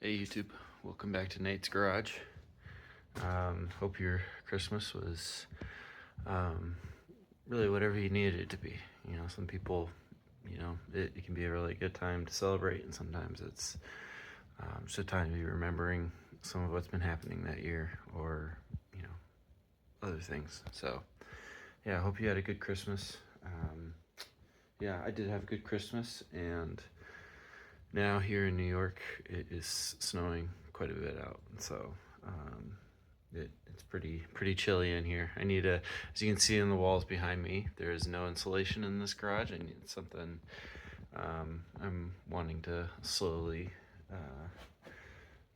Hey YouTube, welcome back to Nate's Garage. Hope your Christmas was really whatever you needed it to be. You know, some people, it can be a really good time to celebrate, and sometimes it's just a time to be remembering some of what's been happening that year, or other things. So yeah, I hope you had a good Christmas. Yeah, I did have a good Christmas, and now here in New York, it is snowing quite a bit out, so it's pretty chilly in here. I need a, as you can see in the walls behind me, there is no insulation in this garage. I need something. I'm wanting to slowly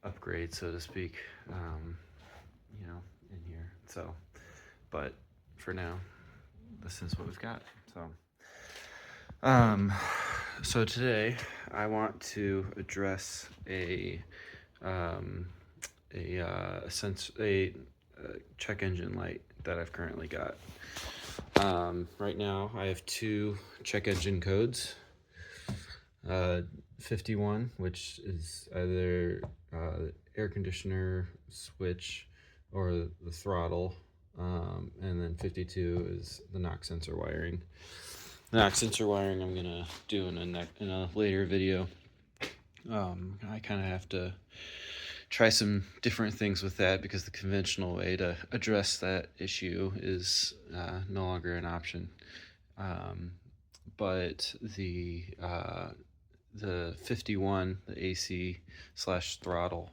upgrade, so to speak, in here. So, but for now, this is what we've got. So today I want to address a check engine light that I've currently got. Right now I have two check engine codes. 51, which is either air conditioner switch or the throttle, and then 52 is the knock sensor wiring. The knock sensor wiring I'm gonna do in a later video. I kind of have to try some different things with that because the conventional way to address that issue is no longer an option. But the 51, the AC / throttle,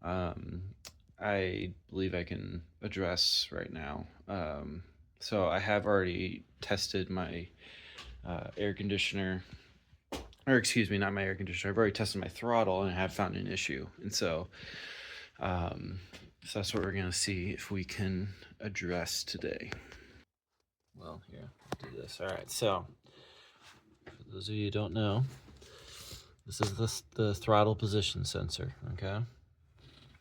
I believe I can address right now. So I have already tested my air conditioner, or excuse me, not my air conditioner. I've already tested my throttle and I have found an issue. And so that's what we're gonna see if we can address today. Well, here, do this. All right, so for those of you who don't know, this is the throttle position sensor, okay?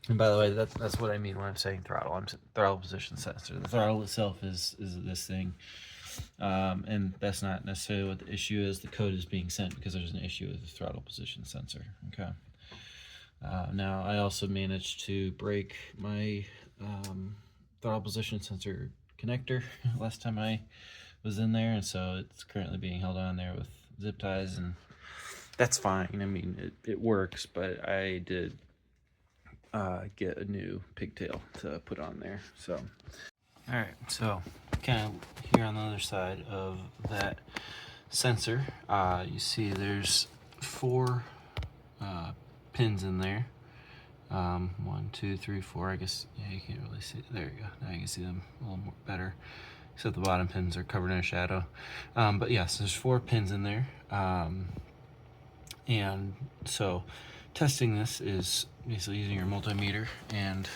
And by the way, that's what I mean when I'm saying throttle. I'm saying throttle position sensor. The throttle itself is this thing. And that's not necessarily what the issue is. The code is being sent because there's an issue with the throttle position sensor. Okay. Now I also managed to break my throttle position sensor connector last time I was in there, and so it's currently being held on there with zip ties, and that's fine. I mean, it works, but I did get a new pigtail to put on there. So all right, so kind of here on the other side of that sensor, you see there's four pins in there. 1, 2, 3, 4. I guess, yeah, you can't really see. There you go. Now you can see them a little more better. Except the bottom pins are covered in a shadow. But yes, there's 4 pins in there. And so testing this is basically using your multimeter and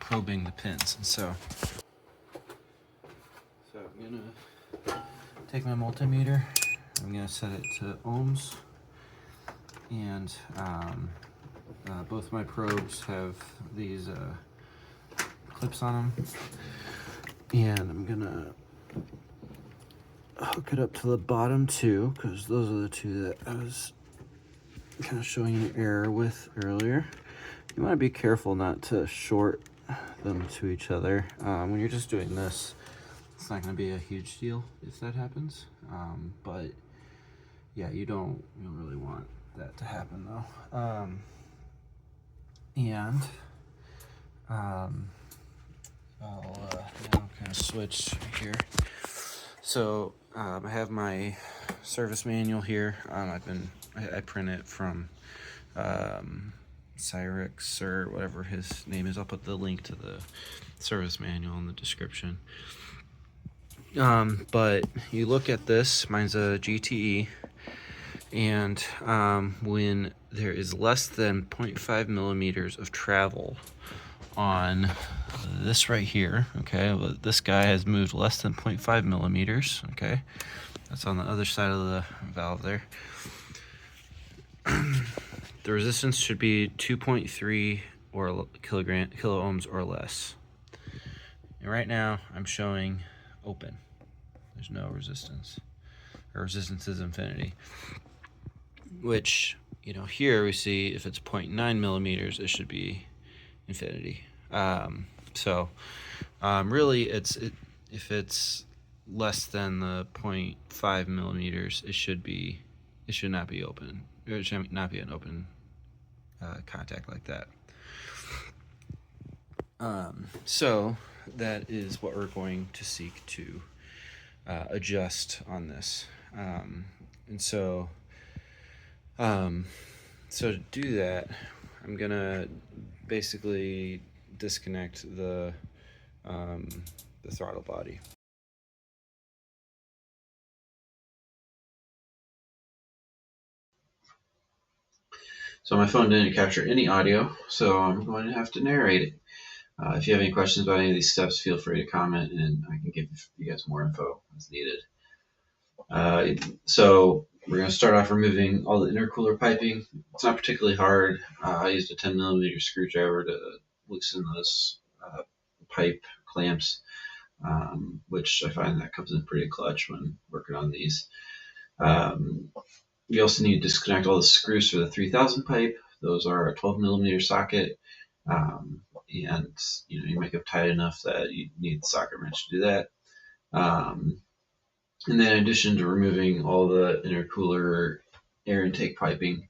probing the pins. And so I'm gonna take my multimeter. I'm gonna set it to ohms, and both my probes have these clips on them, and I'm gonna hook it up to the bottom two because those are the two that I was kind of showing you an error with earlier. You want to be careful not to short them to each other. When you're just doing this, it's not going to be a huge deal if that happens, but yeah, you don't really want that to happen though. I'll now kind of switch here. So I have my service manual here. I print it from Cyrix or whatever his name is. I'll put the link to the service manual in the description. But you look at this, mine's a GTE, and when there is less than 0.5 millimeters of travel on this right here, okay, well, this guy has moved less than 0.5 millimeters, okay, that's on the other side of the valve there. The resistance should be 2.3 or kilo ohms or less. And right now I'm showing open. There's no resistance, or resistance is infinity, which here we see if it's 0.9 millimeters, it should be infinity. Really, if it's less than the 0.5 millimeters, it should not be open. It should not be an open contact like that. So that is what we're going to seek to adjust on this. So to do that, I'm gonna basically disconnect the throttle body. So my phone didn't capture any audio, so I'm going to have to narrate it. If you have any questions about any of these steps, feel free to comment and I can give you guys more info as needed. So we're going to start off removing all the intercooler piping. It's not particularly hard. I used a 10 millimeter screwdriver to loosen those pipe clamps, which I find that comes in pretty clutch when working on these. You also need to disconnect all the screws for the 3000 pipe. Those are a 12 millimeter socket, and you make it tight enough that you need the socket wrench to do that. And then in addition to removing all the intercooler air intake piping,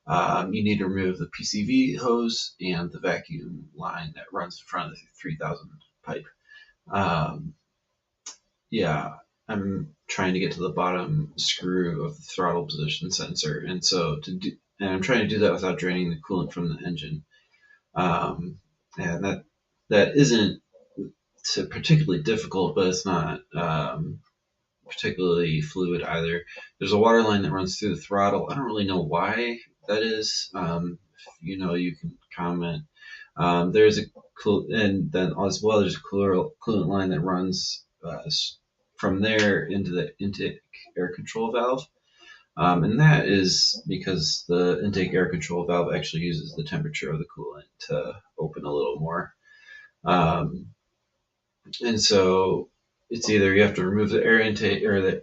you need to remove the PCV hose and the vacuum line that runs in front of the 3000 pipe. I'm trying to get to the bottom screw of the throttle position sensor, and I'm trying to do that without draining the coolant from the engine. And that isn't particularly difficult, but it's not particularly fluid either. There's a water line that runs through the throttle. I don't really know why that is. You can comment. There's and then as well, there's a coolant line that runs from there into the intake air control valve. And that is because the intake air control valve actually uses the temperature of the coolant to open a little more. And so it's either you have to remove the air intake or the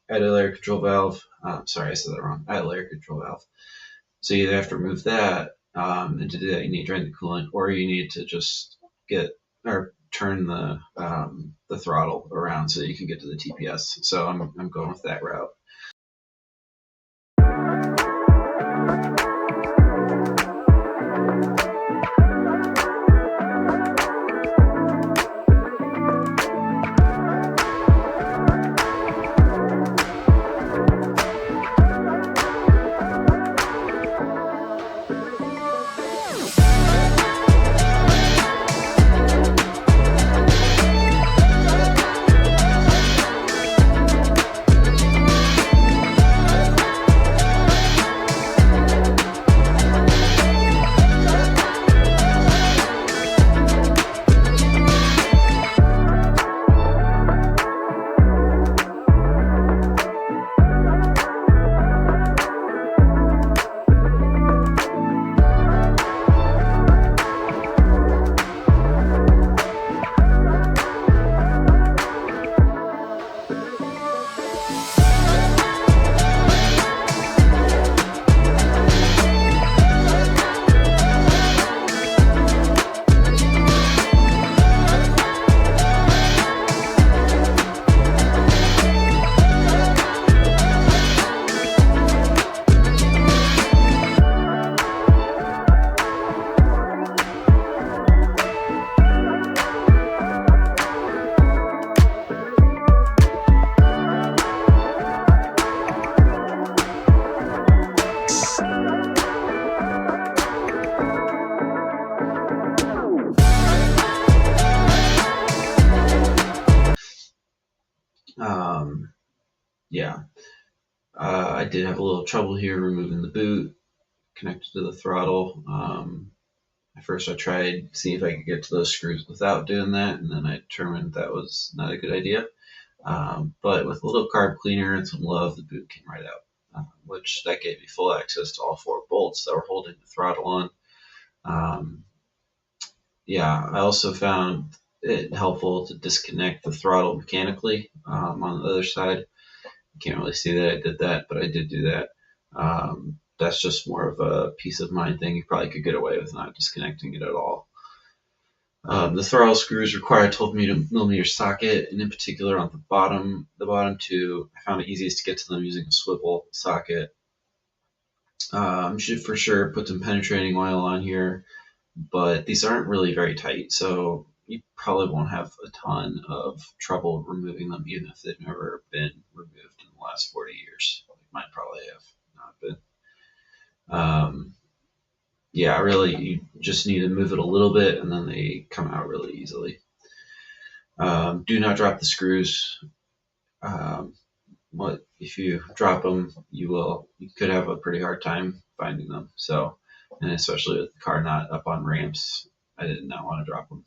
idle air control valve. Sorry, I said that wrong. Idle air control valve. So you either have to remove that, and to do that you need to drain the coolant, or you need to just turn the throttle around so you can get to the TPS. So I'm going with that route. I did have a little trouble here removing the boot connected to the throttle. At first I tried to see if I could get to those screws without doing that, and then I determined that was not a good idea. But with a little carb cleaner and some love, the boot came right out, which that gave me full access to all 4 bolts that were holding the throttle on. I also found it helpful to disconnect the throttle mechanically on the other side. You can't really see that I did that, but I did do that. that's just more of a peace of mind thing. You probably could get away with not disconnecting it at all. The throttle screws require a 12mm socket, and in particular on the bottom two, I found it easiest to get to them using a swivel socket. Should for sure put some penetrating oil on here, but these aren't really very tight, so you probably won't have a ton of trouble removing them, even if they've never been removed in the last 40 years. Mine probably have not been. Yeah, really, you just need to move it a little bit, and then they come out really easily. Do not drop the screws. If you drop them, you could have a pretty hard time finding them. So, and especially with the car not up on ramps, I did not want to drop them.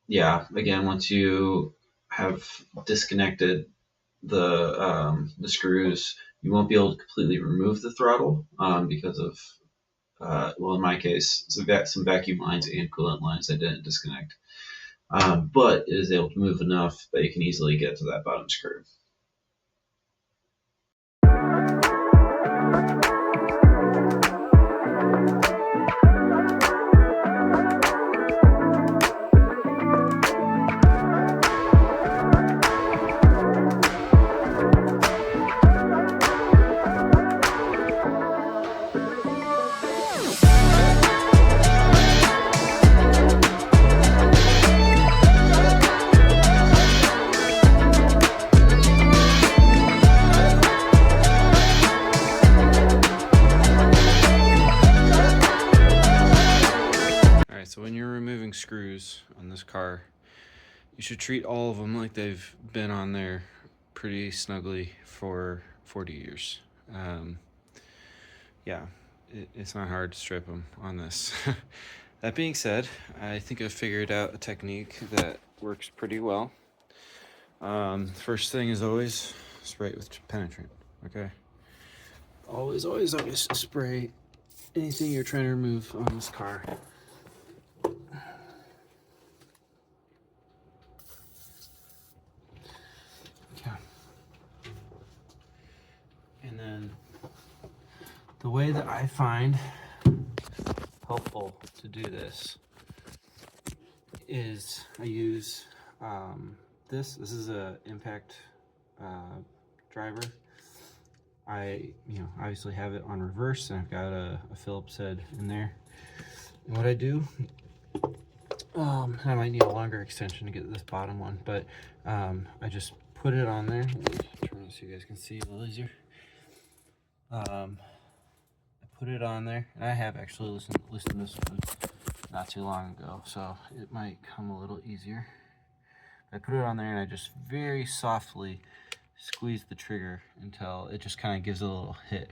Yeah, again, once you have disconnected the screws, you won't be able to completely remove the throttle because of, well, in my case, some vacuum lines and coolant lines I didn't disconnect. But it is able to move enough that you can easily get to that bottom screw. So when you're removing screws on this car, you should treat all of them like they've been on there pretty snugly for 40 years. Yeah, it's not hard to strip them on this. That being said, I think I've figured out a technique that works pretty well. First thing is always spray it with penetrant, okay? Always spray anything you're trying to remove on this car. And then the way that I find helpful to do this is I use this is a impact driver. I obviously have it on reverse, and I've got a Phillips head in there. And what I do, I might need a longer extension to get this bottom one, but I just put it on there. Let me turn it so you guys can see a little easier. I put it on there, and I have actually listened to this one not too long ago, so it might come a little easier. I put it on there, and I just very softly squeeze the trigger until it just kind of gives a little hit.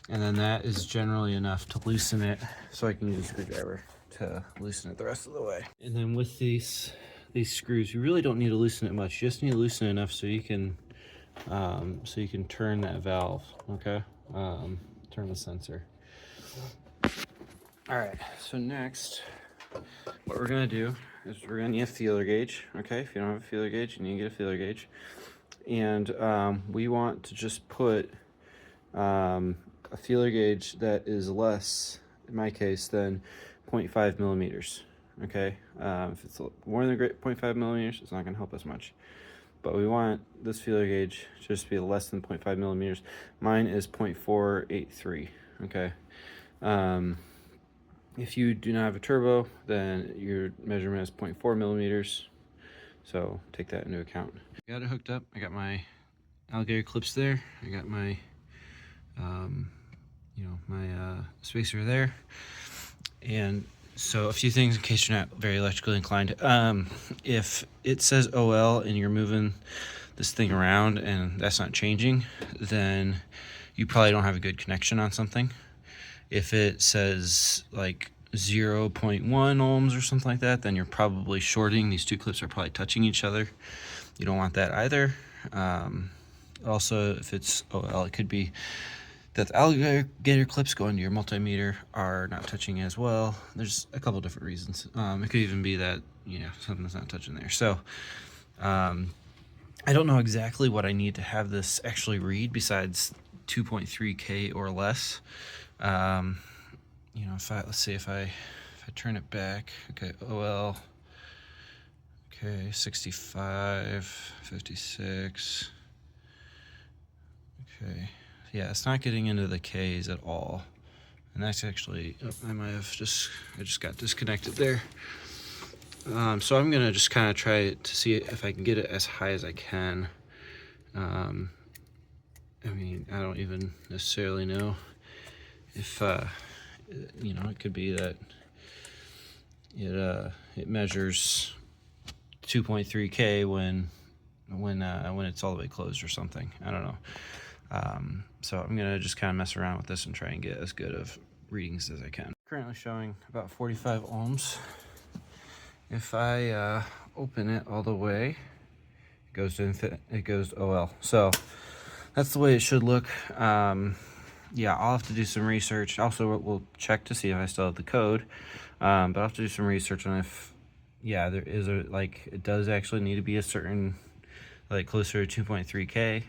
And then that is generally enough to loosen it, so I can use a screwdriver to loosen it the rest of the way. And then with these screws, you really don't need to loosen it much. You just need to loosen it enough so you can turn that valve, okay? Turn the sensor. All right, so next, what we're gonna do is we're gonna need a feeler gauge, okay? If you don't have a feeler gauge, you need to get a feeler gauge. And we want to just put a feeler gauge that is less, in my case, than 0.5 millimeters, okay? If it's more than 0.5 millimeters, it's not gonna help us much. But we want this feeler gauge just to be less than 0.5 millimeters. Mine is 0.483, okay? If you do not have a turbo, then your measurement is 0.4 millimeters. So take that into account. Got it hooked up. I got my alligator clips there. I got my, spacer there. And so a few things in case you're not very electrically inclined. If it says OL and you're moving this thing around and that's not changing, then you probably don't have a good connection on something. If it says like 0.1 ohms or something like that, then you're probably shorting. These two clips are probably touching each other. You don't want that either. Also, if it's OL, it could be that the alligator clips going to your multimeter are not touching as well. There's a couple different reasons. It could even be that, you know, something's not touching there. So I don't know exactly what I need to have this actually read besides 2.3K or less. You know, let's see if I turn it back. Okay, OL. Okay, 65, 56. Okay, yeah, it's not getting into the Ks at all. And that's actually, oh, I just got disconnected there. So I'm gonna just kind of try to see if I can get it as high as I can. I mean, I don't even necessarily know if, you know, it could be that it measures 2.3K when it's all the way closed or something. I don't know. So I'm gonna just kind of mess around with this and try and get as good of readings as I can. Currently showing about 45 ohms. If I open it all the way, it goes to OL. So that's the way it should look. Yeah, I'll have to do some research. Also, we'll check to see if I still have the code. But I'll have to do some research on if, yeah, there is like, it does actually need to be a certain, like, closer to 2.3K.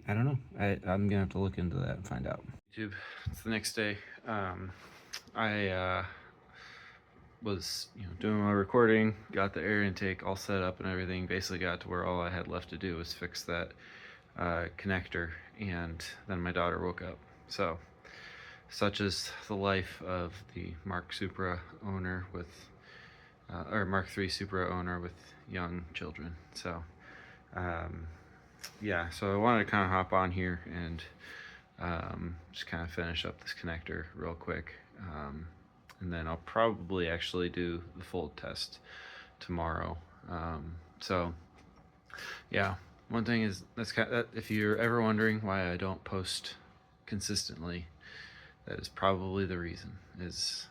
I don't know. I'm gonna have to look into that and find out. YouTube, it's the next day. I was, you know, doing my recording, got the air intake all set up and everything. Basically got to where all I had left to do was fix that connector, and then my daughter woke up. So such is the life of the Mark Supra owner with or Mark 3 Supra owner with young children. So yeah, so I wanted to kind of hop on here and just kind of finish up this connector real quick, and then I'll probably actually do the full test tomorrow. So yeah, one thing is, if you're ever wondering why I don't post consistently, that is probably the reason. Is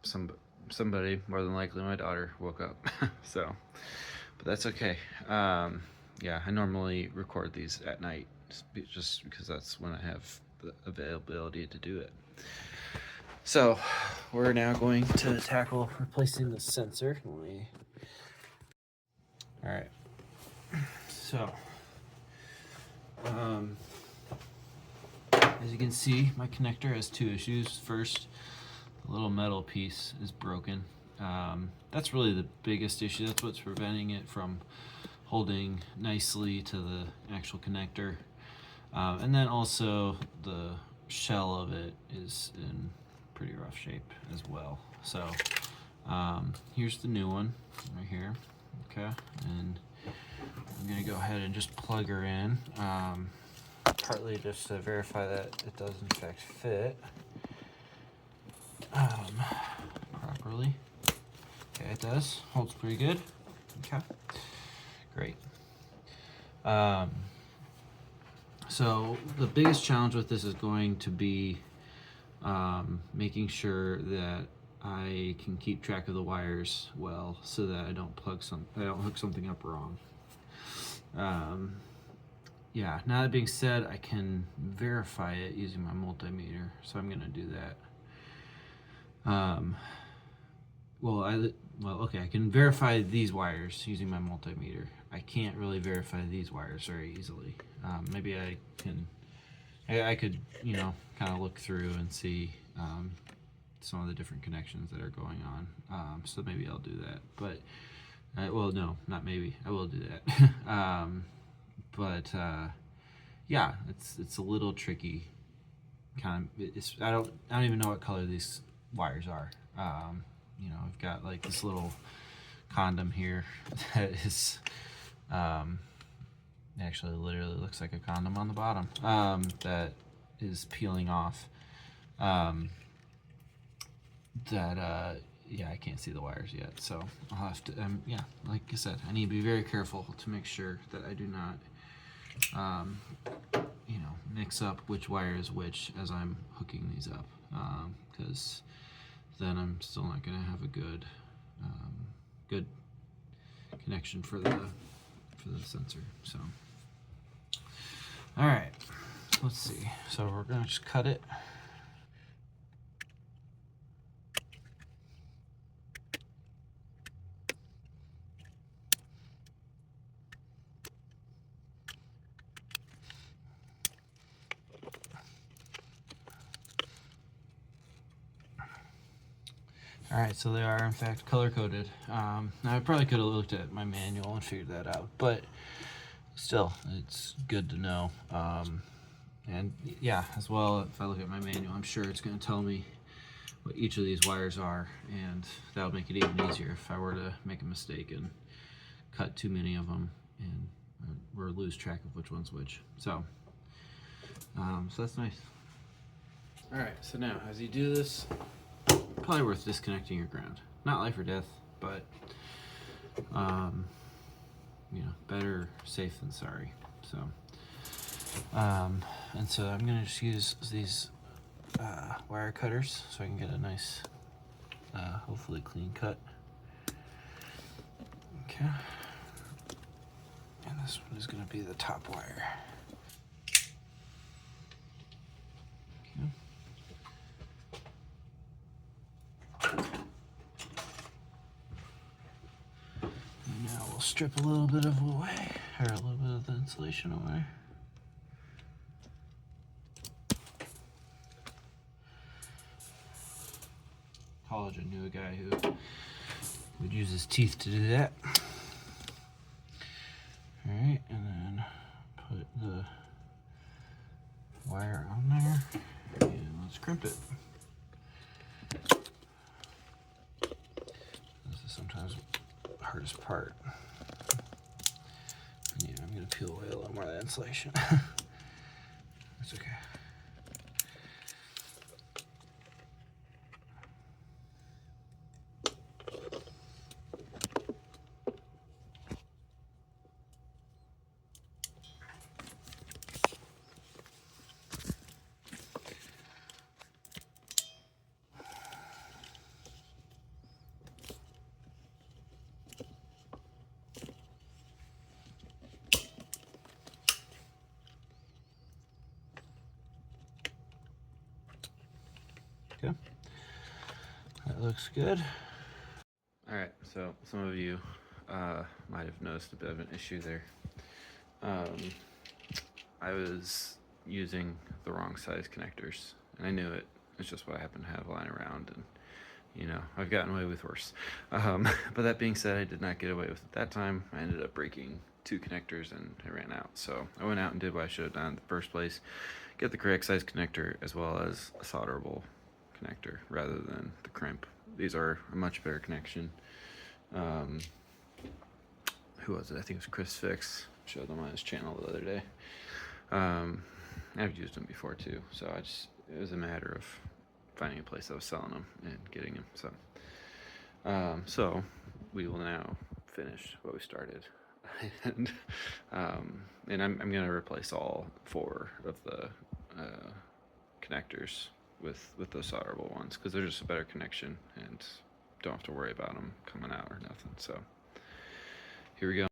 somebody, more than likely my daughter, woke up. So, but that's okay. Yeah, I normally record these at night just because that's when I have the availability to do it. So we're now going to tackle replacing the sensor. All right. So as you can see, my connector has two issues. First, the little metal piece is broken. That's really the biggest issue. That's what's preventing it from holding nicely to the actual connector. And then also the shell of it is in pretty rough shape as well. So here's the new one right here. Okay, and I'm gonna go ahead and just plug her in, partly just to verify that it does in fact fit properly. Okay, it does. Holds pretty good. Okay, great. So the biggest challenge with this is going to be making sure that I can keep track of the wires well, so that I don't hook something up wrong. Yeah, now that being said, I can verify it using my multimeter, so I'm gonna do that. Okay, I can verify these wires using my multimeter. I can't really verify these wires very easily. Maybe I could, you know, kind of look through and see some of the different connections that are going on. So maybe I'll do that. But, well, no, not maybe. I will do that. But yeah, it's a little tricky. I don't even know what color these wires are. You know, I've got like this little condom here that is actually literally looks like a condom on the bottom, that is peeling off. Yeah, I can't see the wires yet, so I'll have to, yeah, like I said, I need to be very careful to make sure that I do not you know, mix up which wire is which as I'm hooking these up, because then I'm still not going to have a good connection for the sensor. So, all right. let's see. So we're gonna just cut it. All right, so they are in fact color-coded. Now I probably could have looked at my manual and figured that out, but still, it's good to know. And yeah, as well, if I look at my manual, I'm sure it's going to tell me what each of these wires are, and that'll make it even easier if I were to make a mistake and cut too many of them and or lose track of which one's which. So that's nice. All right, so now as you do this, probably worth disconnecting your ground. Not life or death, but you know, better safe than sorry. So and so I'm gonna just use these wire cutters so I can get a nice hopefully clean cut. Okay, and this one is gonna be the top wire. Now we'll strip a little bit of away, or a little bit of the insulation away. College, I knew a guy who would use his teeth to do that. All right, and then put the wire on there, and let's crimp it. This is sometimes the hardest part. Yeah, I'm gonna peel away a lot more of that insulation. That's okay. Okay, that looks good. All right, so some of you might have noticed a bit of an issue there. I was using the wrong size connectors, and I knew it. It's just what I happen to have lying around, and you know, I've gotten away with worse. But that being said, I did not get away with it that time. I ended up breaking 2 connectors and I ran out. So I went out and did what I should have done in the first place, get the correct size connector as well as a solderable connector rather than the crimp. These are a much better connection. Who was it? I think it was Chris Fix. Showed them on his channel the other day. I've used them before too, so it was a matter of finding a place that was selling them and getting them. So we will now finish what we started. And I'm going to replace all 4 of the connectors with those solderable ones because they're just a better connection and don't have to worry about them coming out or nothing. So here we go.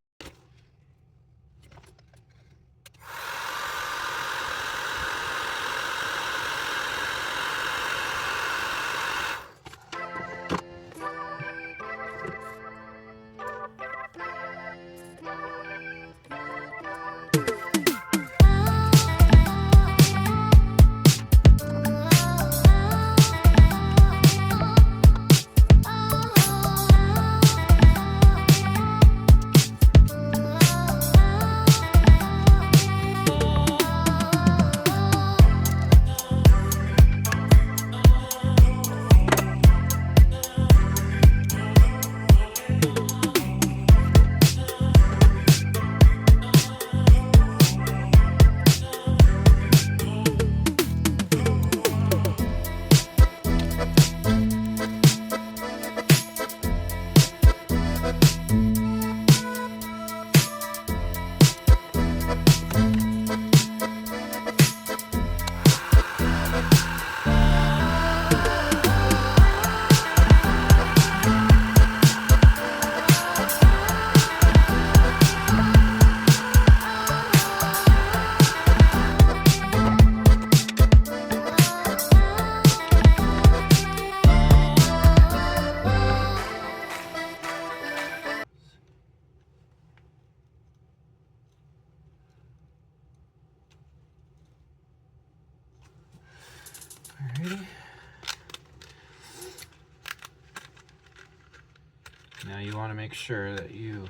Now you want to make sure that you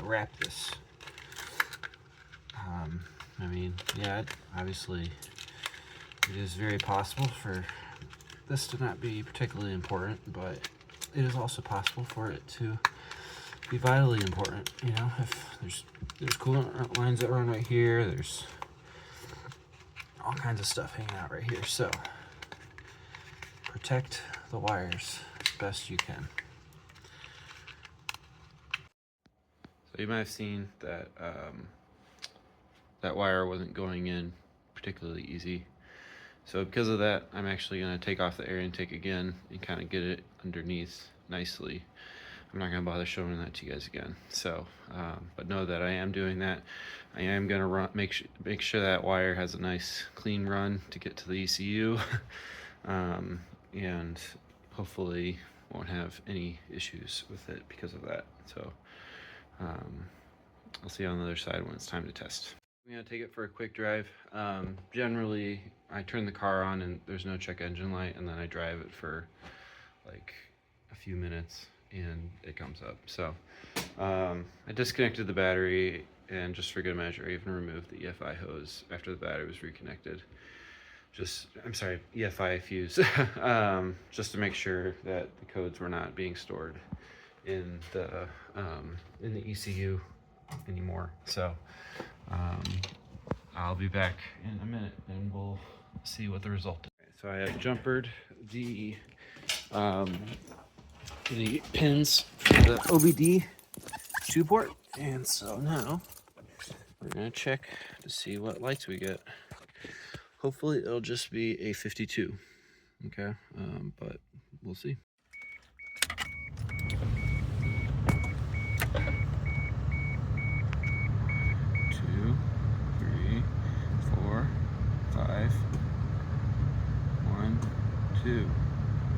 wrap this. I mean, yeah, obviously it is very possible for this to not be particularly important, but it is also possible for it to be vitally important. You know, if there's coolant lines that run right here, there's all kinds of stuff hanging out right here. So protect the wires as best you can. So you might have seen that that wire wasn't going in particularly easy. So because of that, I'm actually going to take off the air intake again and kind of get it underneath nicely. I'm not going to bother showing that to you guys again. So, but know that I am doing that. I am going to make sure that wire has a nice clean run to get to the ECU, and hopefully won't have any issues with it because of that. So I'll see you on the other side when it's time to test. I'm gonna take it for a quick drive. Generally, I turn the car on and there's no check engine light, and then I drive it for like a few minutes and it comes up. So I disconnected the battery, and just for good measure, I even removed the EFI hose after the battery was reconnected. EFI fuse, just to make sure that the codes were not being stored in the ECU anymore. So I'll be back in a minute and we'll see what the result is. So I have jumpered the pins for the OBD 2-port, and so now we're gonna check to see what lights we get. Hopefully it'll just be a 52, okay, but we'll see. 2, 3, 4, 5, 1, 2.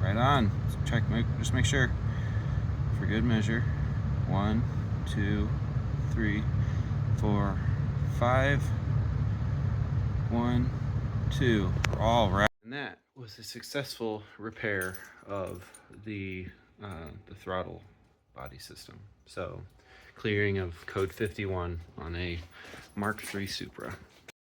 Right on. Check, just make sure for good measure. 1, 2, 3, 4, 5. 1, 2. All right. And that was a successful repair of the throttle body system. So clearing of code 51 on a Mark 3 Supra.